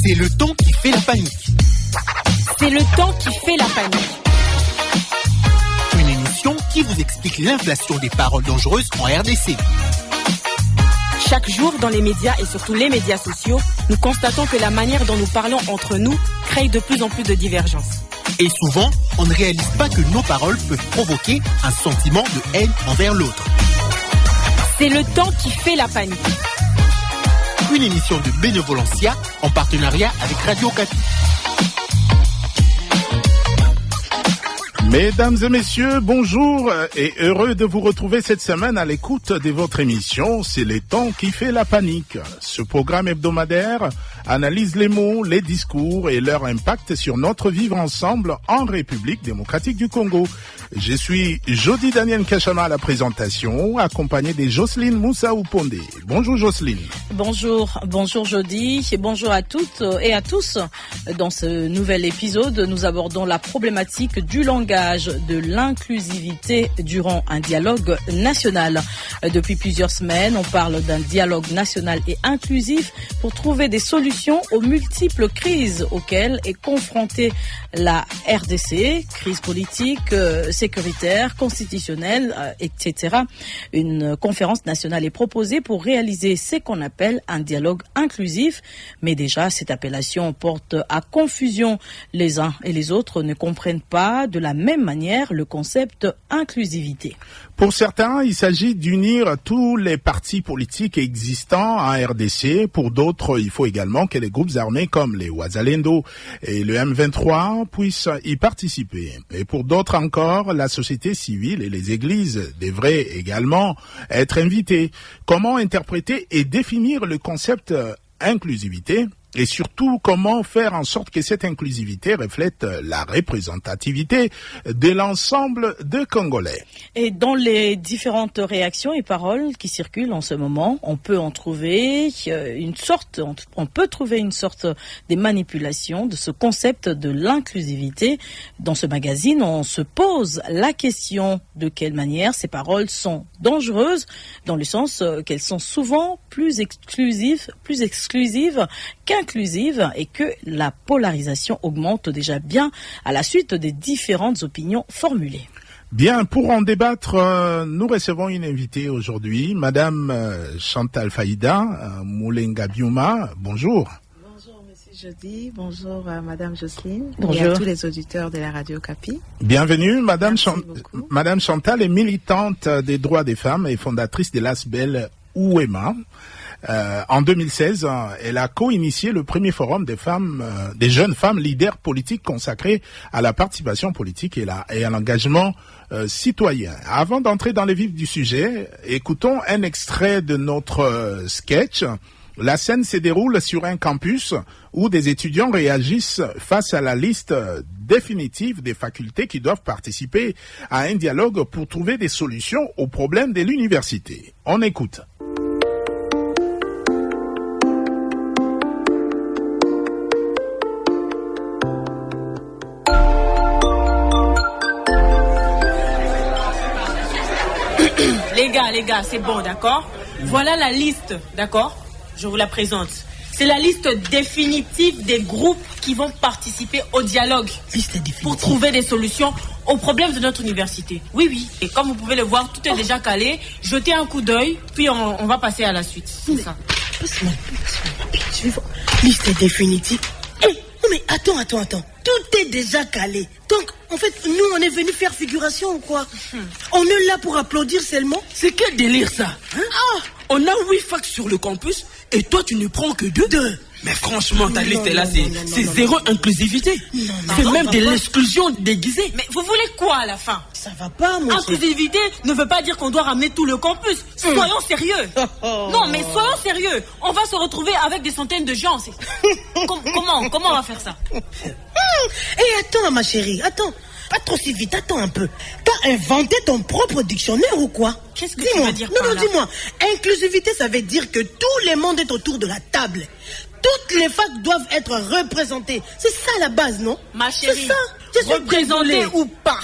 C'est le temps qui fait la panique. C'est le temps qui fait la panique. Une émission qui vous explique l'inflation des paroles dangereuses en RDC. Chaque jour, dans les médias et surtout les médias sociaux, nous constatons que la manière dont nous parlons entre nous crée de plus en plus de divergences. Et souvent, on ne réalise pas que nos paroles peuvent provoquer un sentiment de haine envers l'autre. C'est le temps qui fait la panique. Une émission de Bénévolencia en partenariat avec Radio Capi. Mesdames et messieurs, bonjour et heureux de vous retrouver cette semaine à l'écoute de votre émission. C'est le temps qui fait la panique. Ce programme hebdomadaire analyse les mots, les discours et leur impact sur notre vivre ensemble en République démocratique du Congo. Je suis Jody Daniel Kachama à la présentation, accompagné de Jocelyne Moussa Oupondé. Bonjour Jocelyne. Bonjour Jody et bonjour à toutes et à tous. Dans ce nouvel épisode, nous abordons la problématique du langage, de l'inclusivité durant un dialogue national. Depuis plusieurs semaines, on parle d'un dialogue national et inclusif pour trouver des solutions aux multiples crises auxquelles est confrontée la RDC, crise politique, sécuritaire, constitutionnelle, etc. Une conférence nationale est proposée pour réaliser ce qu'on appelle un dialogue inclusif. Mais déjà, cette appellation porte à confusion. Les uns et les autres ne comprennent pas de la même manière le concept inclusivité. Pour certains, il s'agit d'unir tous les partis politiques existants en RDC. Pour d'autres, il faut également que les groupes armés comme les Wazalendo et le M23 puissent y participer. Et pour d'autres encore, la société civile et les églises devraient également être invitées. Comment interpréter et définir le concept inclusivité ? Et surtout, comment faire en sorte que cette inclusivité reflète la représentativité de l'ensemble des Congolais. Et dans les différentes réactions et paroles qui circulent en ce moment, on peut trouver une sorte de manipulation de ce concept de l'inclusivité. Dans ce magazine, on se pose la question de quelle manière ces paroles sont dangereuses, dans le sens qu'elles sont souvent plus exclusives qu'inclusive et que la polarisation augmente déjà bien à la suite des différentes opinions formulées. Bien, pour en débattre, nous recevons une invitée aujourd'hui, Madame Chantal Faïda Moulenga Biuma. Bonjour. Bonjour Monsieur Jody, bonjour Madame Jocelyne. Bonjour. Et à tous les auditeurs de la Radio Capi. Bienvenue, Madame Chantal est militante des droits des femmes et fondatrice de l'ASBEL Ouema. En 2016, elle a co-initié le premier forum des jeunes femmes leaders politiques consacré à la participation politique et à l'engagement citoyen. Avant d'entrer dans le vif du sujet, écoutons un extrait de notre sketch. La scène se déroule sur un campus où des étudiants réagissent face à la liste définitive des facultés qui doivent participer à un dialogue pour trouver des solutions aux problèmes de l'université. On écoute. Les gars, c'est bon, d'accord ? Voilà la liste, d'accord ? Je vous la présente. C'est la liste définitive des groupes qui vont participer au dialogue pour trouver des solutions aux problèmes de notre université. Oui. Et comme vous pouvez le voir, tout est déjà calé. Jetez un coup d'œil, puis on va passer à la suite. C'est ça. Je vais voir. Liste définitive. Non mais attends. Tout est déjà calé. Donc, en fait, nous, on est venus faire figuration ou quoi ? On est là pour applaudir seulement ? C'est quel délire ça, hein ? On a 8 facs sur le campus et toi tu ne prends que 2. Mais franchement, ta liste là, c'est zéro inclusivité. C'est même de l'exclusion déguisée. Mais vous voulez quoi à la fin ? Ça va pas, moi. Inclusivité ne veut pas dire qu'on doit ramener tout le campus. Soyons sérieux. Non, mais soyons sérieux. On va se retrouver avec des centaines de gens. Comment on va faire ça ? Attends, ma chérie, attends. Pas trop si vite, attends un peu. T'as inventé ton propre dictionnaire ou quoi ? Qu'est-ce que tu veux dire par là ? Dis-moi. Inclusivité, ça veut dire que tout le monde est autour de la table. Toutes les facs doivent être représentées. C'est ça la base, non ? Ma chérie, c'est ça. Représentées ou pas,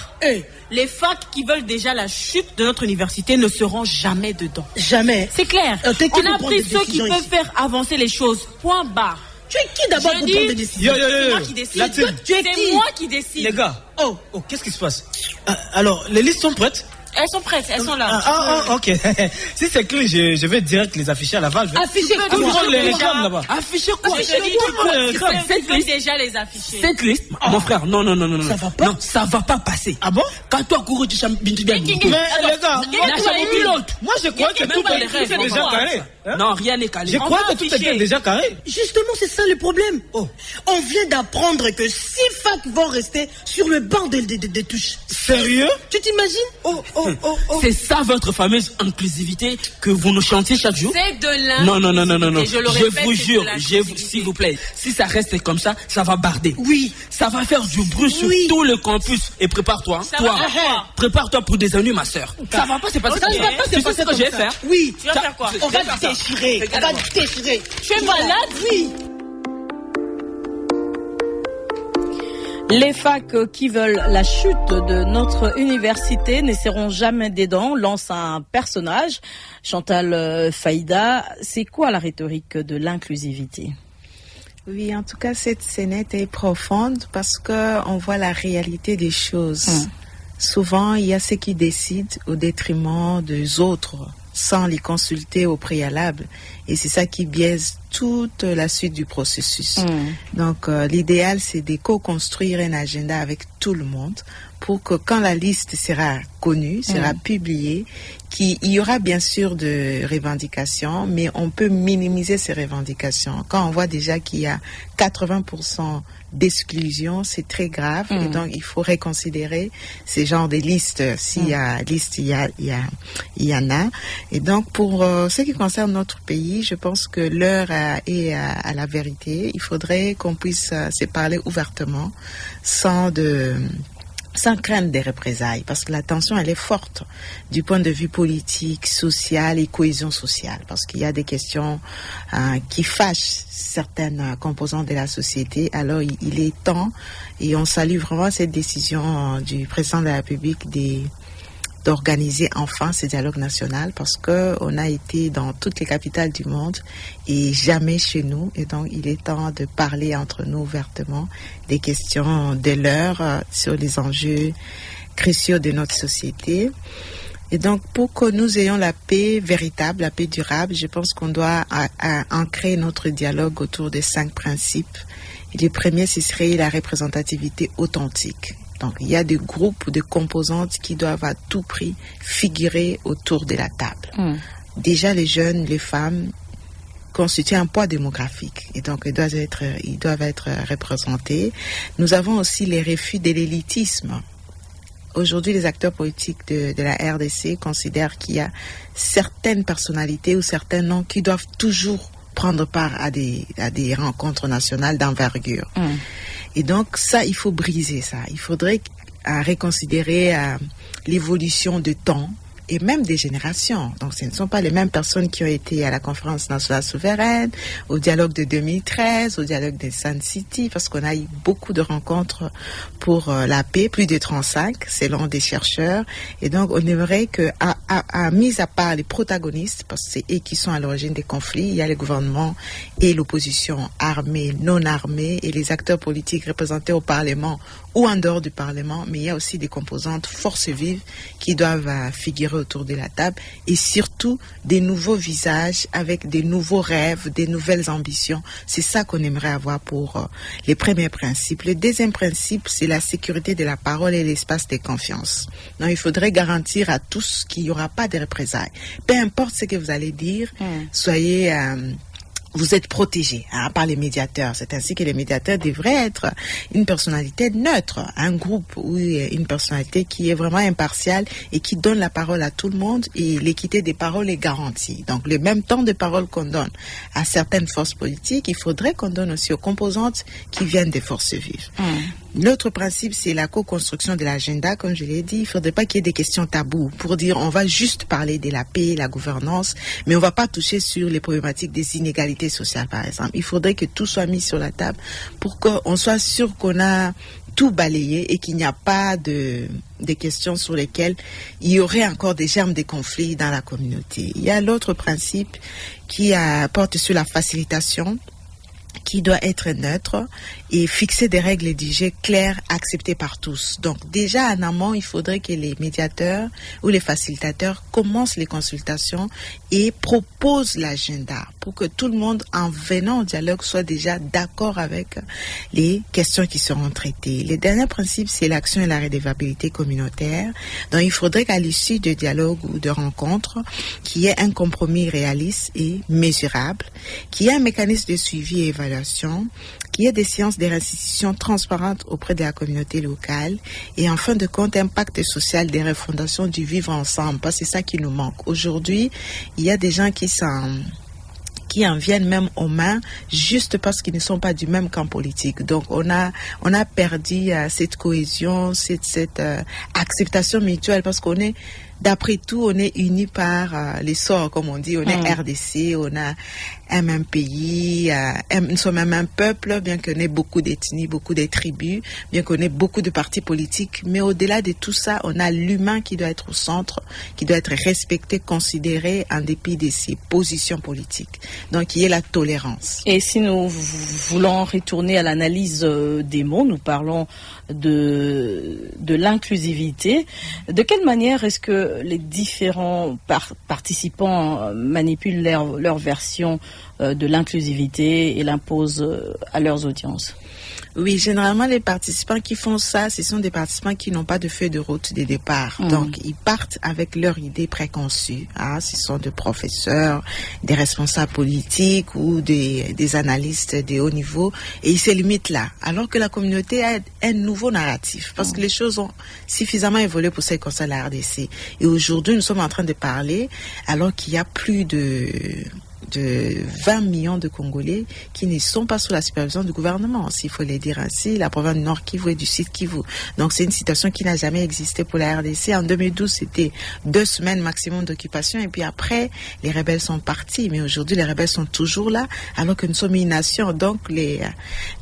les facs qui veulent déjà la chute de notre université ne seront jamais dedans. Jamais. C'est clair. On a pris ceux qui peuvent faire avancer les choses. Point barre. Tu es qui d'abord pour prendre des décisions? C'est moi qui décide. C'est moi qui décide. Les gars, qu'est-ce qui se passe? Alors, les listes sont prêtes? Elles sont prêtes, elles sont là. Ok. Si c'est clair, je vais direct les afficher à Laval. Afficher quoi? Tout le monde les réclame là-bas. Afficher quoi? Cette liste déjà les afficher. Cette liste, mon frère, non. Ça va pas? Non, ça va pas passer. Ah bon? Quand toi, Kourou, tu chantes Bintou bien. Mais les gars, moi je crois que tout est déjà carré. Non, rien n'est calé. Je crois que tout était déjà carré. Justement, c'est ça le problème. On vient d'apprendre que 6 facs vont rester sur le banc des touches. Sérieux? Tu t'imagines? C'est ça votre fameuse inclusivité que vous nous chantiez chaque jour? C'est de l'inclusivité. Non. Je vous jure, s'il vous plaît, si ça reste comme ça, ça va barder. Oui. Ça va faire du bruit sur tout le campus. Et prépare-toi, prépare-toi pour des ennuis, ma soeur. Ça va pas se passer comme ça. Tu sais ce que je vais faire? Oui. Tu vas faire quoi? On va déchirer. Tu es malade? Oui. Les facs qui veulent la chute de notre université n'essaieront jamais des dents, lance un personnage. Chantal Faïda, c'est quoi la rhétorique de l'inclusivité? Oui, en tout cas, cette scénette est profonde parce qu'on voit la réalité des choses. Souvent, il y a ceux qui décident au détriment des autres, sans les consulter au préalable. Et c'est ça qui biaise toute la suite du processus. Donc, l'idéal, c'est de co-construire un agenda avec tout le monde pour que quand la liste sera connue, sera publiée, qu'il y aura bien sûr de revendications, mais on peut minimiser ces revendications. Quand on voit déjà qu'il y a 80% d'exclusion, c'est très grave. Et donc, il faut reconsidérer ces genres de listes. S'il y a liste, il y en a. Et donc, pour ce qui concerne notre pays, je pense que l'heure est à la vérité. Il faudrait qu'on puisse se parler ouvertement, sans craindre des représailles, parce que la tension, elle est forte du point de vue politique, social et cohésion sociale, parce qu'il y a des questions qui fâchent certaines composantes de la société. Alors, il est temps, et on salue vraiment cette décision du président de la République d'organiser enfin ce dialogue national, parce que on a été dans toutes les capitales du monde et jamais chez nous, et donc il est temps de parler entre nous ouvertement des questions de l'heure sur les enjeux cruciaux de notre société. Et donc, pour que nous ayons la paix véritable, la paix durable, je pense qu'on doit ancrer notre dialogue autour de 5 principes. Et le premier, ce serait la représentativité authentique. Donc, il y a des groupes ou des composantes qui doivent à tout prix figurer autour de la table. Déjà, les jeunes, les femmes constituent un poids démographique et donc ils doivent être représentés. Nous avons aussi les refus de l'élitisme. Aujourd'hui, les acteurs politiques de la RDC considèrent qu'il y a certaines personnalités ou certains noms qui doivent toujours prendre part à des rencontres nationales d'envergure. Et donc, ça, il faut briser ça. Il faudrait reconsidérer l'évolution de temps et même des générations. Donc, ce ne sont pas les mêmes personnes qui ont été à la conférence nationale souveraine, au dialogue de 2013, au dialogue de Sun City, parce qu'on a eu beaucoup de rencontres pour la paix, plus de 35, selon des chercheurs. Et donc, on aimerait que, mis à part les protagonistes, parce que c'est eux qui sont à l'origine des conflits, il y a le gouvernement et l'opposition armée, non armée, et les acteurs politiques représentés au Parlement ou en dehors du Parlement, mais il y a aussi des composantes forces vives qui doivent figurer autour de la table, et surtout des nouveaux visages avec des nouveaux rêves, des nouvelles ambitions. C'est ça qu'on aimerait avoir pour les premiers principes. Le deuxième principe, c'est la sécurité de la parole et l'espace de confiance. Donc, il faudrait garantir à tous qu'il n'y aura pas de représailles. Peu importe ce que vous allez dire, soyez... vous êtes protégés par les médiateurs. C'est ainsi que les médiateurs devraient être une personnalité neutre, un groupe ou une personnalité qui est vraiment impartiale et qui donne la parole à tout le monde, et l'équité des paroles est garantie. Donc, le même temps de parole qu'on donne à certaines forces politiques, il faudrait qu'on donne aussi aux composantes qui viennent des forces vives. L'autre principe, c'est la co-construction de l'agenda. Comme je l'ai dit, il ne faudrait pas qu'il y ait des questions taboues pour dire on va juste parler de la paix, la gouvernance, mais on ne va pas toucher sur les problématiques des inégalités sociales, par exemple. Il faudrait que tout soit mis sur la table pour qu'on soit sûr qu'on a tout balayé et qu'il n'y a pas de questions sur lesquelles il y aurait encore des germes de conflits dans la communauté. Il y a l'autre principe qui porte sur la facilitation qui doit être neutre et fixer des règles rédigées claires, acceptées par tous. Donc déjà en amont, il faudrait que les médiateurs ou les facilitateurs commencent les consultations et proposent l'agenda pour que tout le monde, en venant au dialogue, soit déjà d'accord avec les questions qui seront traitées. Le dernier principe, c'est l'action et la redevabilité communautaire. Donc il faudrait qu'à l'issue de dialogue ou de rencontre, qu'il y ait un compromis réaliste et mesurable, qu'il y ait un mécanisme de suivi et évaluation, qu'il y ait des séances de restitution transparentes auprès de la communauté locale et en fin de compte, un pacte social des refondations du vivre ensemble, parce que c'est ça qui nous manque. Aujourd'hui, il y a des gens qui en viennent même aux mains juste parce qu'ils ne sont pas du même camp politique. Donc on a perdu cette cohésion, cette acceptation mutuelle, parce qu'on est, d'après tout, on est unis par les sorts, comme on dit. On est RDC, on a un même pays, nous sommes même un peuple, bien qu'on ait beaucoup d'ethnies, beaucoup de tribus, bien qu'on ait beaucoup de partis politiques. Mais au-delà de tout ça, on a l'humain qui doit être au centre, qui doit être respecté, considéré en dépit de ses positions politiques. Donc il y a la tolérance. Et si nous voulons retourner à l'analyse des mots, nous parlons de l'inclusivité. De quelle manière est-ce que les différents participants manipulent leur version de l'inclusivité et l'imposent à leurs audiences? Oui, généralement, les participants qui font ça, ce sont des participants qui n'ont pas de feuille de route de départ. Donc, ils partent avec leur idée préconçue. Ce sont des professeurs, des responsables politiques ou des analystes de haut niveau, et ils se limitent là. Alors que la communauté a un nouveau narratif, parce que les choses ont suffisamment évolué pour ça comme ça la RDC. Et aujourd'hui, nous sommes en train de parler, alors qu'il y a plus de 20 millions de Congolais qui ne sont pas sous la supervision du gouvernement, s'il faut le dire ainsi, la province du Nord Kivu et du Sud Kivu. Donc c'est une situation qui n'a jamais existé pour la RDC. En 2012, c'était 2 semaines maximum d'occupation, et puis après, les rebelles sont partis. Mais aujourd'hui, les rebelles sont toujours là, alors que nous sommes une nation. Donc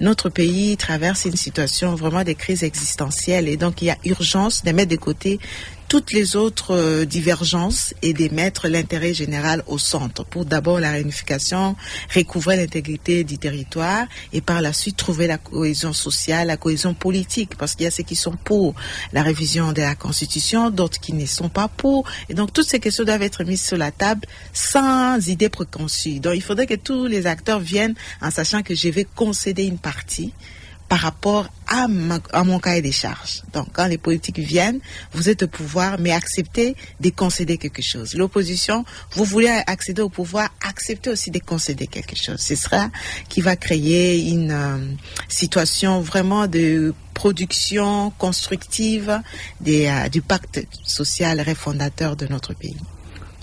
notre pays traverse une situation vraiment de crise existentielle, et donc il y a urgence de mettre de côté toutes les autres divergences et de mettre l'intérêt général au centre pour d'abord la réunification, recouvrer l'intégrité du territoire et par la suite trouver la cohésion sociale, la cohésion politique, parce qu'il y a ceux qui sont pour la révision de la Constitution, d'autres qui ne sont pas pour. Et donc toutes ces questions doivent être mises sur la table sans idée préconçue. Donc il faudrait que tous les acteurs viennent en sachant que je vais concéder une partie par rapport à mon cahier des charges. Donc, quand les politiques viennent, vous êtes au pouvoir, mais acceptez de concéder quelque chose. L'opposition, vous voulez accéder au pouvoir, acceptez aussi de concéder quelque chose. Ce sera qui va créer une situation vraiment de production constructive du pacte social refondateur de notre pays.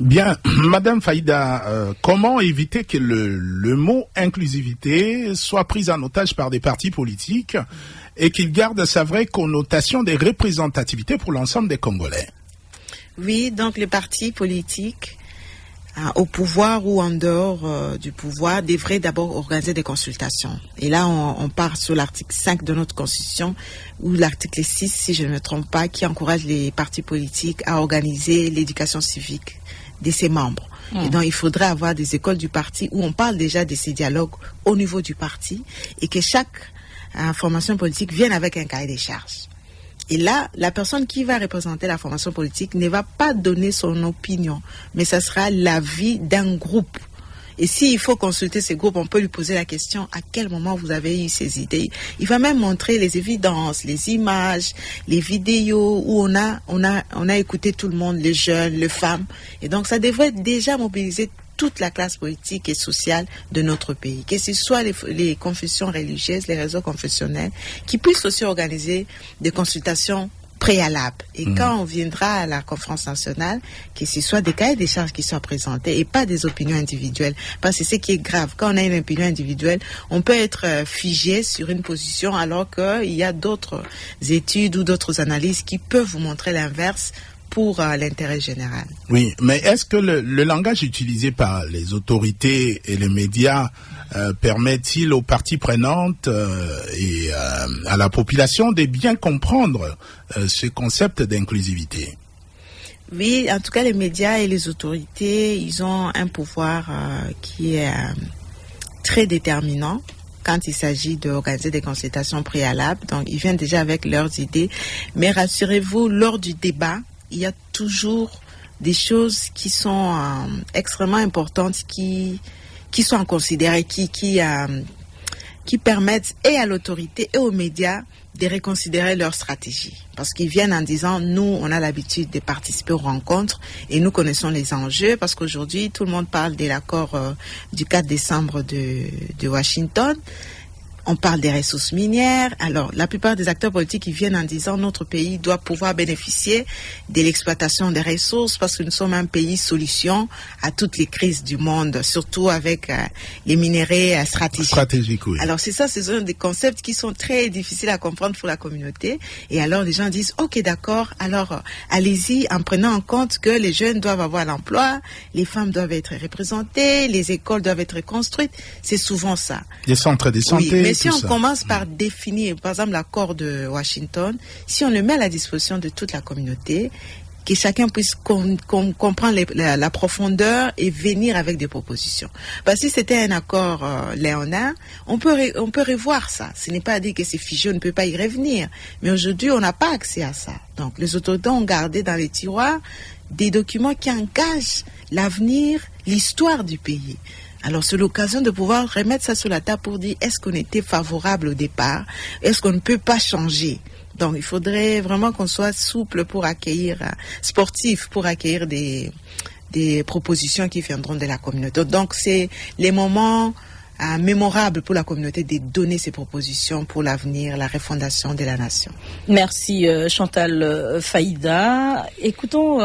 Bien, Madame Faïda, comment éviter que le mot inclusivité soit pris en otage par des partis politiques et qu'il garde sa vraie connotation de représentativité pour l'ensemble des Congolais? Oui, donc les partis politiques au pouvoir ou en dehors du pouvoir devraient d'abord organiser des consultations. Et là, on part sur l'article 5 de notre Constitution ou l'article 6, si je ne me trompe pas, qui encourage les partis politiques à organiser l'éducation civique de ses membres. Et donc, il faudrait avoir des écoles du parti où on parle déjà de ces dialogues au niveau du parti et que chaque formation politique vienne avec un cahier des charges. Et là, la personne qui va représenter la formation politique ne va pas donner son opinion, mais ça sera l'avis d'un groupe. Et s'il faut consulter ces groupes, on peut lui poser la question à quel moment vous avez eu ces idées. Il va même montrer les évidences, les images, les vidéos où on a écouté tout le monde, les jeunes, les femmes. Et donc ça devrait déjà mobiliser toute la classe politique et sociale de notre pays, que ce soit les confessions religieuses, les réseaux confessionnels, qui puissent aussi organiser des consultations préalable. Et quand on viendra à la conférence nationale, que ce soit des cahiers des charges qui soient présentés et pas des opinions individuelles. Parce que ce qui est grave, quand on a une opinion individuelle, on peut être figé sur une position alors qu'il y a d'autres études ou d'autres analyses qui peuvent vous montrer l'inverse pour l'intérêt général. Oui, mais est-ce que le langage utilisé par les autorités et les médias permet-il aux parties prenantes et à la population de bien comprendre ce concept d'inclusivité? Oui, en tout cas, les médias et les autorités, ils ont un pouvoir qui est très déterminant quand il s'agit d'organiser des consultations préalables. Donc, ils viennent déjà avec leurs idées. Mais rassurez-vous, lors du débat, il y a toujours des choses qui sont extrêmement importantes, qui sont à considérer, qui permettent et à l'autorité et aux médias de reconsidérer leur stratégie. Parce qu'ils viennent en disant, nous, on a l'habitude de participer aux rencontres et nous connaissons les enjeux, parce qu'aujourd'hui, tout le monde parle de l'accord du 4 décembre de Washington. On parle des ressources minières. Alors, la plupart des acteurs politiques, ils viennent en disant notre pays doit pouvoir bénéficier de l'exploitation des ressources parce que nous sommes un pays solution à toutes les crises du monde, surtout avec les minéraux stratégiques. Oui. Alors, c'est ça, ce sont des concepts qui sont très difficiles à comprendre pour la communauté. Et alors, les gens disent, OK, d'accord, alors allez-y en prenant en compte que les jeunes doivent avoir l'emploi, les femmes doivent être représentées, les écoles doivent être construites. C'est souvent ça. Les centres de santé. Oui, mais si on commence par définir, par exemple, l'accord de Washington, si on le met à la disposition de toute la communauté, que chacun puisse comprendre la profondeur et venir avec des propositions. Parce que si c'était un accord léonard, on peut revoir ça. Ce n'est pas à dire que c'est figé, on ne peut pas y revenir. Mais aujourd'hui, on n'a pas accès à ça. Donc, les autorités ont gardé dans les tiroirs des documents qui engagent l'avenir, l'histoire du pays. Alors, c'est l'occasion de pouvoir remettre ça sur la table pour dire est-ce qu'on était favorable au départ? Est-ce qu'on ne peut pas changer? Donc, il faudrait vraiment qu'on soit souple pour accueillir, sportif, pour accueillir des propositions qui viendront de la communauté. Donc, c'est les moments mémorables pour la communauté de donner ces propositions pour l'avenir, la refondation de la nation. Merci Chantal Faïda. Écoutons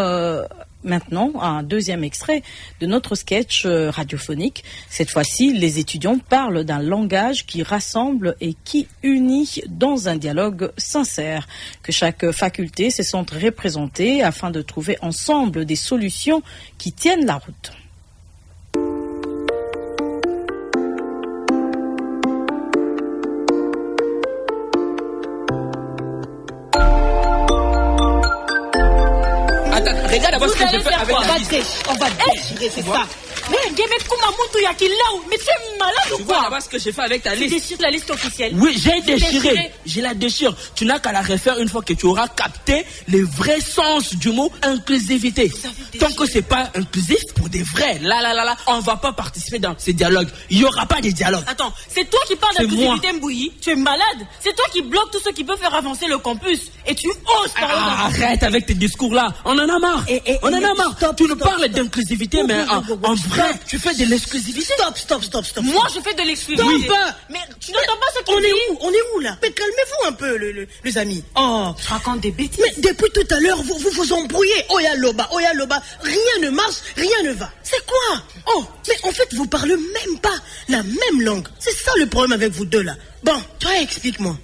maintenant un deuxième extrait de notre sketch radiophonique. Cette fois-ci, les étudiants parlent d'un langage qui rassemble et qui unit dans un dialogue sincère. Que chaque faculté se sente représentée afin de trouver ensemble des solutions qui tiennent la route. Regarde d'abord ce que je fais avec la liste. On va déchirer, c'est ça. Mais tu es malade ou Tu vois quoi? là-bas ce que j'ai fait avec ta Tu liste. déchires la liste officielle. Oui, j'ai déchiré. J'ai la déchire. Tu n'as qu'à la refaire une fois que tu auras capté le vrai sens du mot inclusivité. Tant que c'est pas inclusif pour des vrais, là, on va pas participer dans ces dialogues. Il y aura pas de dialogue. Attends, c'est toi qui parles C'est d'inclusivité, Mbouyi. Tu es malade. C'est toi qui bloques tout ce qui peut faire avancer le campus. Et tu oses parler Arrête avec tes discours là. On en a marre. On en a marre. Tu nous parles d'inclusivité, mais en vrai, tu fais de l'exclusivité. Stop. Moi, je fais de l'exclusivité. Mais tu n'entends pas ce qu'il dit? On est où là? Mais calmez-vous un peu, les amis. Oh, Tu racontes des bêtises. mais depuis tout à l'heure, vous vous embrouillez. Oya Loba. Rien ne marche, rien ne va. C'est quoi? Oh, mais en fait, vous parlez même pas la même langue. C'est ça le problème avec vous deux là. Bon, toi, explique-moi.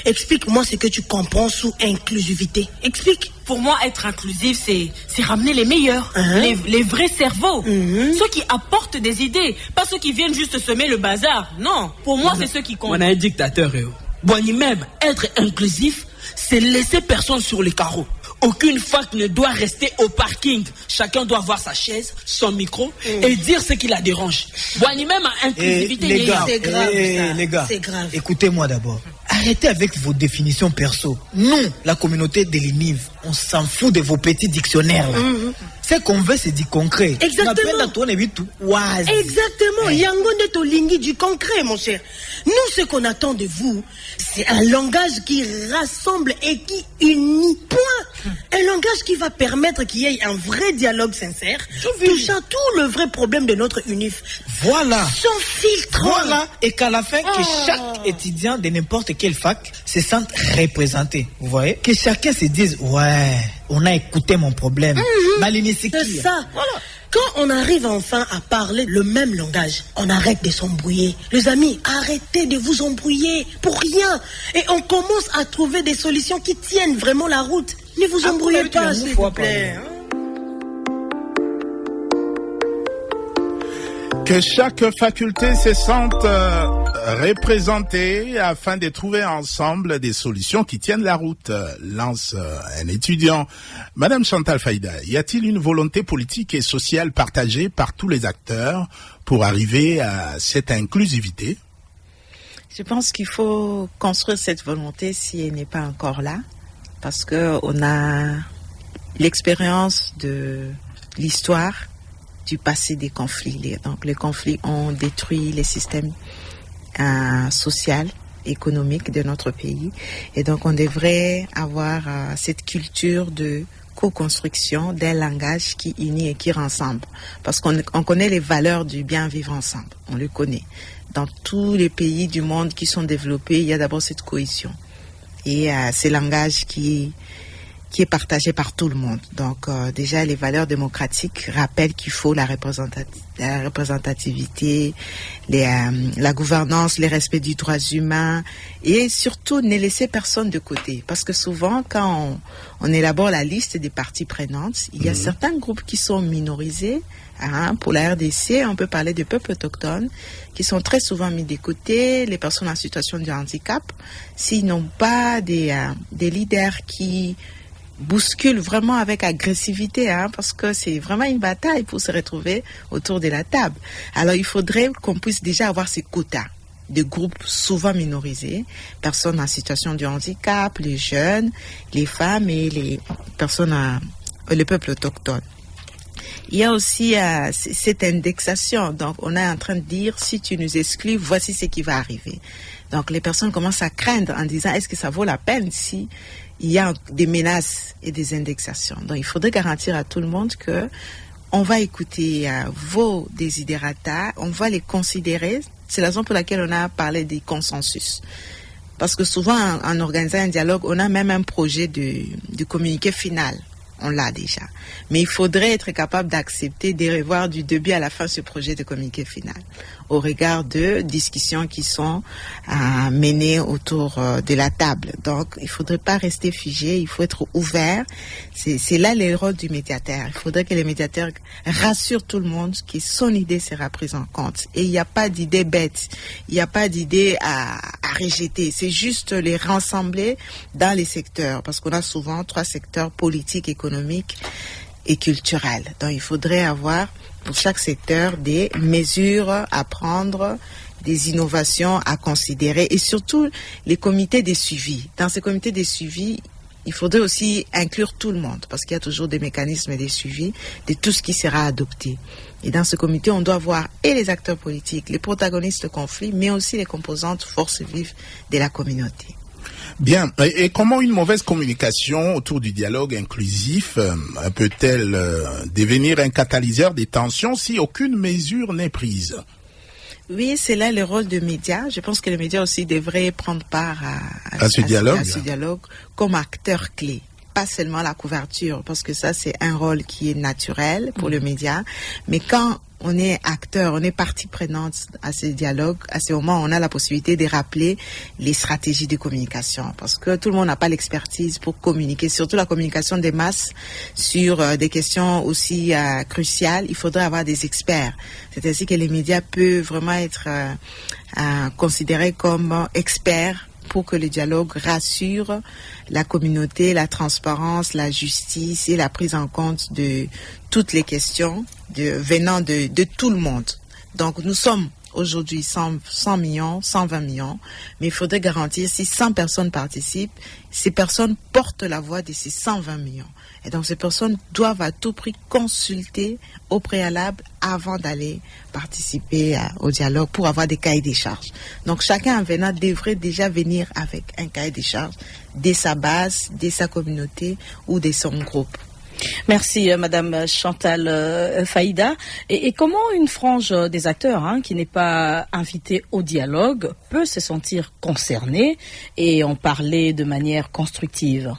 Explique-moi ce que tu comprends sous inclusivité. Explique. Pour moi, être inclusif, c'est ramener les meilleurs, les vrais cerveaux, ceux qui apportent des idées, pas ceux qui viennent juste semer le bazar. Non, pour moi, c'est ceux qui comptent. On a un dictateur, Boigny même, être inclusif, c'est laisser personne sur les carreaux. Aucune fac ne doit rester au parking. Chacun doit avoir sa chaise, son micro et dire ce qui la dérange. Boigny même à inclusivité. Les gars, c'est grave, ça. les gars, C'est grave. écoutez-moi d'abord. Arrêtez avec vos définitions perso. Nous, la communauté de l'INIV, on s'en fout de vos petits dictionnaires là. Ce qu'on veut, c'est du concret. Exactement. Yangonde Tolingi, du concret, mon cher. Nous, ce qu'on attend de vous, c'est un langage qui rassemble et qui unit. Point. Un langage qui va permettre qu'il y ait un vrai dialogue sincère, touchant tout le vrai problème de notre UNIF. Voilà. Sans filtre. Voilà. Et qu'à la fin, que chaque étudiant de n'importe quelle fac se sente représenté. Vous voyez? Que chacun se dise, ouais, on a écouté mon problème. C'est ça. Voilà. Quand on arrive enfin à parler le même langage, on arrête de s'embrouiller. Les amis, arrêtez de vous embrouiller pour rien. Et on commence à trouver des solutions qui tiennent vraiment la route. Ne vous embrouillez pas, s'il vous plaît. Que chaque faculté se sente représentée afin de trouver ensemble des solutions qui tiennent la route, lance un étudiant. Madame Chantal Faïda, y a-t-il une volonté politique et sociale partagée par tous les acteurs pour arriver à cette inclusivité? Je pense qu'il faut construire cette volonté si elle n'est pas encore là, parce qu'on a l'expérience de l'histoire du passé des conflits. Donc les conflits ont détruit les systèmes sociaux, économiques de notre pays. Et donc on devrait avoir cette culture de co-construction d'un langage qui unit et qui rassemble. Parce qu'on connaît les valeurs du bien vivre ensemble. On le connaît. Dans tous les pays du monde qui sont développés, il y a d'abord cette cohésion. Et ce langage qui est partagé par tout le monde. Donc déjà, les valeurs démocratiques rappellent qu'il faut la représentativité, la gouvernance, le respect des droits humains et surtout ne laisser personne de côté. Parce que souvent, quand on élabore la liste des parties prenantes, il y a certains groupes qui sont minorisés. Pour la RDC, on peut parler de peuples autochtones qui sont très souvent mis de côté, les personnes en situation de handicap, s'ils n'ont pas des leaders qui bousculent vraiment avec agressivité, parce que c'est vraiment une bataille pour se retrouver autour de la table. Alors il faudrait qu'on puisse déjà avoir ces quotas de groupes souvent minorisés, personnes en situation de handicap, les jeunes, les femmes et les personnes, les peuples autochtones. Il y a aussi cette indexation. Donc, on est en train de dire, si tu nous exclus, voici ce qui va arriver. Donc, les personnes commencent à craindre en disant, est-ce que ça vaut la peine si il y a des menaces et des indexations? Donc, il faudrait garantir à tout le monde que on va écouter vos desiderata, on va les considérer. C'est la raison pour laquelle on a parlé des consensus. Parce que souvent, en organisant un dialogue, on a même un projet de communiqué final. On l'a déjà. Mais il faudrait être capable d'accepter de revoir du début à la fin ce projet de communiqué final au regard de discussions qui sont menées autour de la table. Donc, il ne faudrait pas rester figé, il faut être ouvert. C'est là le rôle du médiateur. Il faudrait que le médiateur rassure tout le monde que son idée sera prise en compte. Et il n'y a pas d'idée bête, il n'y a pas d'idée à rejeter. C'est juste les rassembler dans les secteurs, parce qu'on a souvent 3 secteurs politiques, économiques et culturels. Donc, il faudrait avoir pour chaque secteur des mesures à prendre, des innovations à considérer et surtout les comités de suivi. Dans ces comités de suivi, il faudrait aussi inclure tout le monde parce qu'il y a toujours des mécanismes de suivi de tout ce qui sera adopté. Et dans ce comité, on doit voir et les acteurs politiques, les protagonistes de conflits, mais aussi les composantes forces vives de la communauté. Bien. Et comment une mauvaise communication autour du dialogue inclusif peut-elle devenir un catalyseur des tensions si aucune mesure n'est prise? Oui, c'est là le rôle des médias. Je pense que les médias aussi devraient prendre part à ce dialogue comme acteurs clés. Pas seulement la couverture, parce que ça, c'est un rôle qui est naturel pour le média. Mais quand on est acteur, on est partie prenante à ce dialogue, à ce moment, on a la possibilité de rappeler les stratégies de communication. Parce que tout le monde n'a pas l'expertise pour communiquer, surtout la communication des masses sur des questions aussi cruciales. Il faudrait avoir des experts. C'est ainsi que les médias peuvent vraiment être considérés comme experts pour que le dialogue rassure la communauté, la transparence, la justice et la prise en compte de toutes les questions venant de tout le monde. Donc nous sommes aujourd'hui 100 millions, 120 millions, mais il faudrait garantir si 100 personnes participent, ces personnes portent la voix de ces 120 millions. Et donc ces personnes doivent à tout prix consulter au préalable avant d'aller participer au dialogue pour avoir des cahiers des charges. Donc chacun en venant devrait déjà venir avec un cahier des charges de sa base, de sa communauté ou de son groupe. Merci Madame Chantal Faïda. Et comment une frange des acteurs qui n'est pas invitée au dialogue peut se sentir concernée et en parler de manière constructive?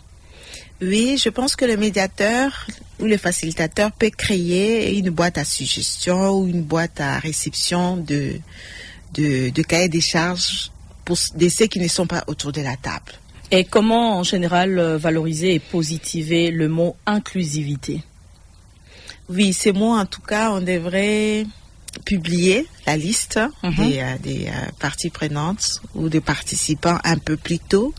Oui, je pense que le médiateur ou le facilitateur peut créer une boîte à suggestions ou une boîte à réception de cahiers des charges pour ceux qui ne sont pas autour de la table. Et comment, en général, valoriser et positiver le mot inclusivité? Oui, ces mots, en tout cas, on devrait publier la liste des parties prenantes ou des participants un peu plus tôt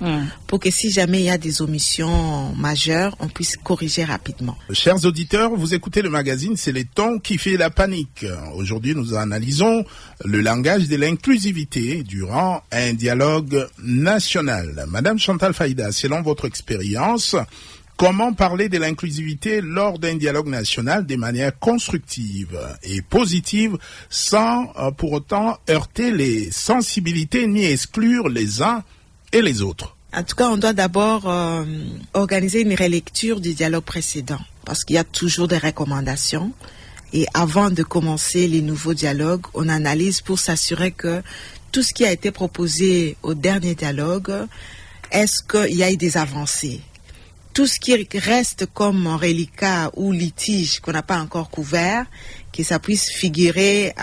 pour que si jamais il y a des omissions majeures, on puisse corriger rapidement. Chers auditeurs, vous écoutez le magazine C'est les tons qui fait la panique. Aujourd'hui, nous analysons le langage de l'inclusivité durant un dialogue national. Madame Chantal Faïda, selon votre expérience, comment parler de l'inclusivité lors d'un dialogue national de manière constructive et positive sans pour autant heurter les sensibilités ni exclure les uns et les autres? En tout cas, on doit d'abord organiser une relecture du dialogue précédent parce qu'il y a toujours des recommandations. Et avant de commencer les nouveaux dialogues, on analyse pour s'assurer que tout ce qui a été proposé au dernier dialogue, est-ce qu'il y a eu des avancées? Tout ce qui reste comme reliquat ou litige qu'on n'a pas encore couvert, que ça puisse figurer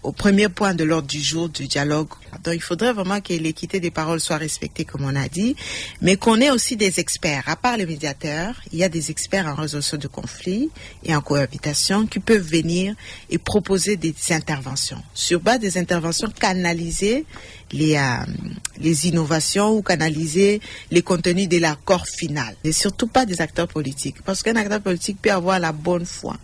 au premier point de l'ordre du jour du dialogue. Donc il faudrait vraiment que l'équité des paroles soit respectée, comme on a dit, mais qu'on ait aussi des experts. À part les médiateurs, il y a des experts en résolution de conflits et en cohabitation qui peuvent venir et proposer des interventions. Sur base des interventions, canaliser les innovations ou canaliser les contenus de l'accord final. Et surtout pas des acteurs politiques, parce qu'un acteur politique peut avoir la bonne foi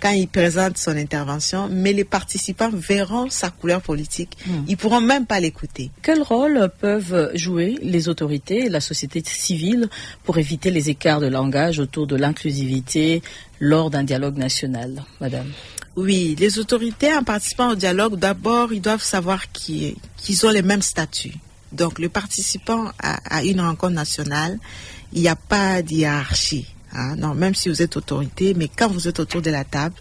quand il présente son intervention, mais les participants verront sa couleur politique. Ils pourront même pas l'écouter. Quel rôle peuvent jouer les autorités et la société civile pour éviter les écarts de langage autour de l'inclusivité lors d'un dialogue national, madame? Oui, les autorités en participant au dialogue, d'abord, ils doivent savoir qu'ils ont les mêmes statuts. Donc, le participant à une rencontre nationale, il n'y a pas d'hiérarchie. Non, même si vous êtes autorité, mais quand vous êtes autour de la table,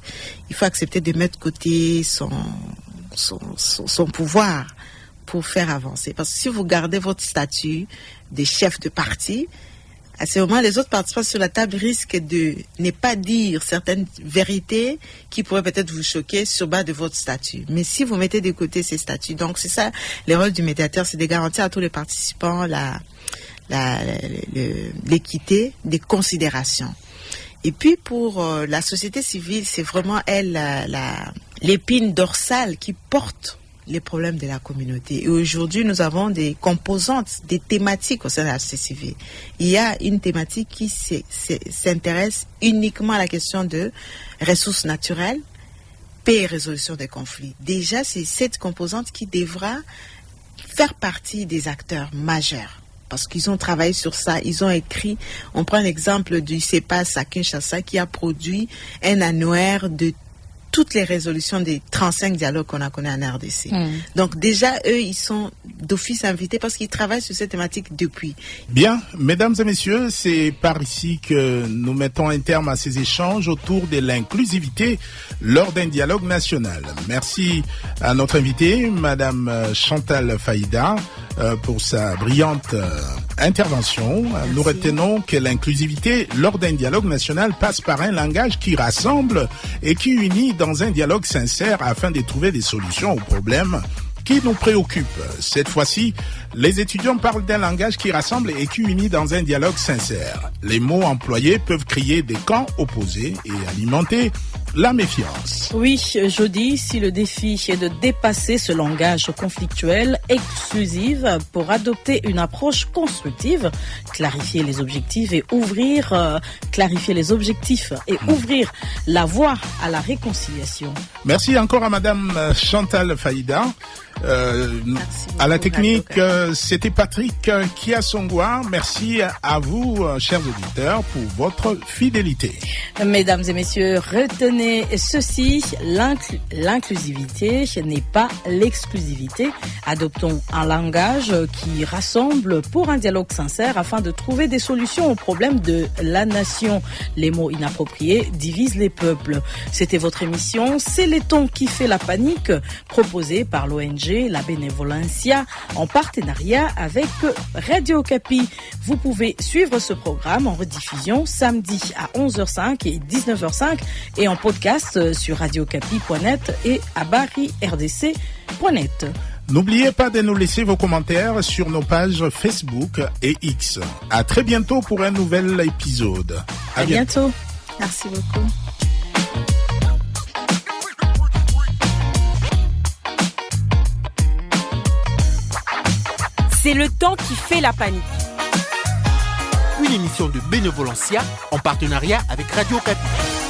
il faut accepter de mettre de côté son pouvoir pour faire avancer. Parce que si vous gardez votre statut de chef de parti, à ce moment, les autres participants sur la table risquent de ne pas dire certaines vérités qui pourraient peut-être vous choquer sur base de votre statut. Mais si vous mettez de côté ces statuts, donc c'est ça, le rôle du médiateur, c'est de garantir à tous les participants l'équité des considérations. Et puis pour la société civile, c'est vraiment elle l'épine dorsale qui porte les problèmes de la communauté. Et aujourd'hui, nous avons des composantes, des thématiques au sein de la société civile. Il y a une thématique qui s'intéresse uniquement à la question de ressources naturelles, paix et résolution des conflits. Déjà, c'est cette composante qui devra faire partie des acteurs majeurs. Parce qu'ils ont travaillé sur ça, ils ont écrit, on prend l'exemple du CEPAS à Kinshasa qui a produit un annuaire de toutes les résolutions des 35 dialogues qu'on a connus en RDC. Donc déjà, eux, ils sont d'office invités parce qu'ils travaillent sur cette thématique depuis. Bien, mesdames et messieurs, c'est par ici que nous mettons un terme à ces échanges autour de l'inclusivité lors d'un dialogue national. Merci à notre invitée, madame Chantal Faïda, pour sa brillante intervention. Merci. Nous retenons que l'inclusivité lors d'un dialogue national passe par un langage qui rassemble et qui unit dans un dialogue sincère afin de trouver des solutions aux problèmes qui nous préoccupent. Cette fois-ci, les étudiants parlent d'un langage qui rassemble et qui unit dans un dialogue sincère. Les mots employés peuvent créer des camps opposés et alimenter la méfiance. Oui, je dis, si le défi est de dépasser ce langage conflictuel exclusif pour adopter une approche constructive, clarifier les objectifs et ouvrir la voie à la réconciliation. Merci encore à madame Chantal Faïda. À la technique, c'était Patrick Kiasongwa. Merci à vous, chers auditeurs, pour votre fidélité. Mesdames et messieurs, retenez ceci, l'inclusivité n'est pas l'exclusivité. Adoptons un langage qui rassemble pour un dialogue sincère afin de trouver des solutions aux problèmes de la nation. Les mots inappropriés divisent les peuples. C'était votre émission, C'est les tons qui fait la panique, proposée par l'ONG La Benevolencia en partenariat avec Radio Okapi. Vous pouvez suivre ce programme en rediffusion samedi à 11h05 et 19h05 et en podcast sur radiocapi.net et à barirdc.net. N'oubliez pas de nous laisser vos commentaires sur nos pages Facebook et X. À très bientôt pour un nouvel épisode. À bientôt. Merci beaucoup. C'est le temps qui fait la panique. Une émission de Bénévolencia en partenariat avec Radio Okapi.